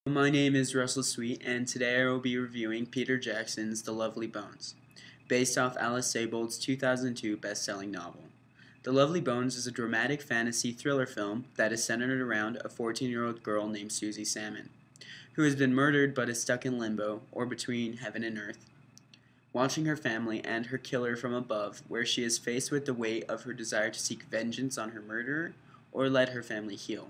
My name is Russell Sweet, and today I will be reviewing Peter Jackson's The Lovely Bones, based off Alice Sebold's 2002 best-selling novel. The Lovely Bones is a dramatic fantasy thriller film that is centered around a 14-year-old girl named Susie Salmon, who has been murdered but is stuck in limbo, or between heaven and earth, watching her family and her killer from above, where she is faced with the weight of her desire to seek vengeance on her murderer or let her family heal.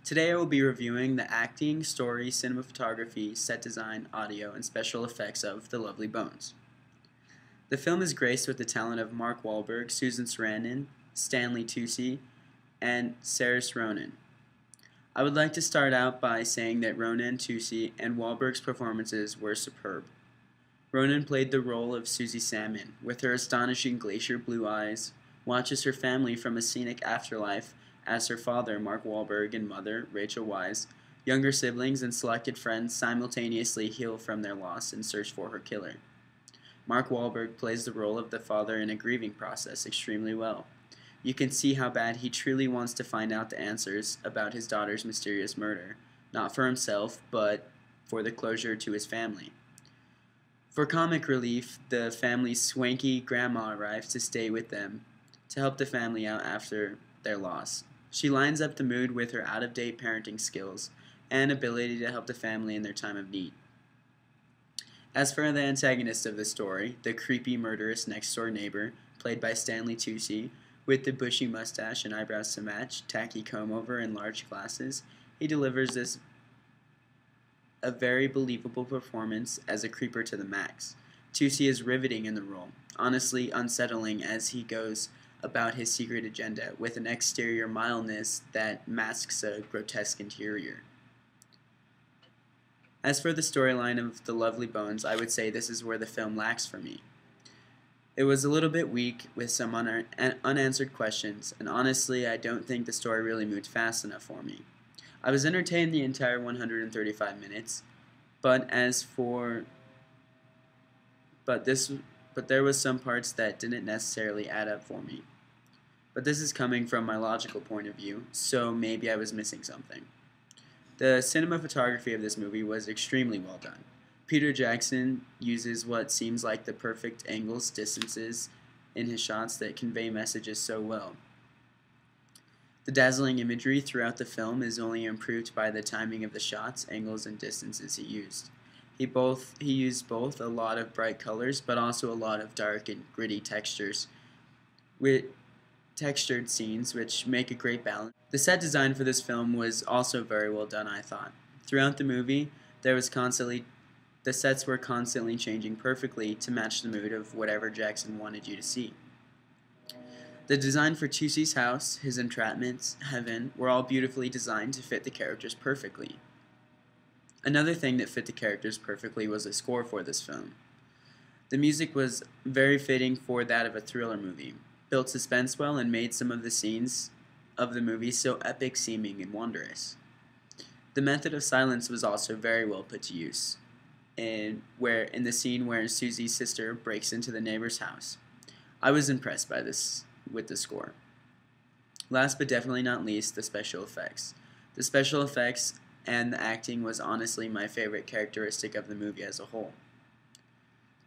Today I will be reviewing the acting, story, cinematography, set design, audio, and special effects of The Lovely Bones. The film is graced with the talent of Mark Wahlberg, Susan Sarandon, Stanley Tucci, and Saoirse Ronan. I would like to start out by saying that Ronan, Tucci, and Wahlberg's performances were superb. Ronan played the role of Susie Salmon, with her astonishing glacier blue eyes, watches her family from a scenic afterlife as her father, Mark Wahlberg, and mother, Rachel Weisz, younger siblings, and selected friends simultaneously heal from their loss and search for her killer. Mark Wahlberg plays the role of the father in a grieving process extremely well. You can see how bad he truly wants to find out the answers about his daughter's mysterious murder, not for himself, but for the closure to his family. For comic relief, the family's swanky grandma arrives to stay with them to help the family out after their loss. She lines up the mood with her out-of-date parenting skills and ability to help the family in their time of need. As for the antagonist of the story, the creepy, murderous next-door neighbor, played by Stanley Tucci, with the bushy mustache and eyebrows to match, tacky comb-over, and large glasses, he delivers a very believable performance as a creeper to the max. Tucci is riveting in the role, honestly unsettling as he goes about his secret agenda, with an exterior mildness that masks a grotesque interior. As for the storyline of The Lovely Bones, I would say this is where the film lacks for me. It was a little bit weak with some unanswered questions, and honestly I don't think the story really moved fast enough for me. I was entertained the entire 135 minutes, but there was some parts that didn't necessarily add up for me. But this is coming from my logical point of view, so maybe I was missing something. The cinematography of this movie was extremely well done. Peter Jackson uses what seems like the perfect angles, distances in his shots that convey messages so well. The dazzling imagery throughout the film is only improved by the timing of the shots, angles, and distances he used. He used both a lot of bright colors, but also a lot of dark and gritty textures, with textured scenes, which make a great balance. The set design for this film was also very well done, I thought. Throughout the movie, the sets were constantly changing perfectly to match the mood of whatever Jackson wanted you to see. The design for Tucci's house, his entrapments, heaven, were all beautifully designed to fit the characters perfectly. Another thing that fit the characters perfectly was the score for this film. The music was very fitting for that of a thriller movie, built suspense well, and made some of the scenes of the movie so epic seeming and wondrous. The method of silence was also very well put to use, in the scene where Susie's sister breaks into the neighbor's house. I was impressed by this with the score. Last but definitely not least, the special effects. The special effects and the acting was honestly my favorite characteristic of the movie as a whole.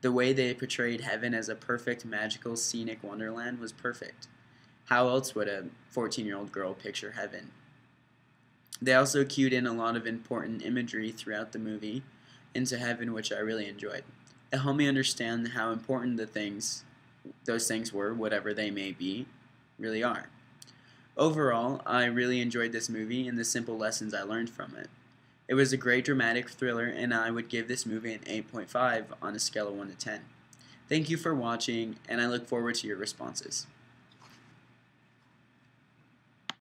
The way they portrayed heaven as a perfect, magical, scenic wonderland was perfect. How else would a 14-year-old girl picture heaven? They also cued in a lot of important imagery throughout the movie into heaven, which I really enjoyed. It helped me understand how important those things were, whatever they may be, really are. Overall, I really enjoyed this movie and the simple lessons I learned from it. It was a great dramatic thriller, and I would give this movie an 8.5 on a scale of 1 to 10. Thank you for watching, and I look forward to your responses.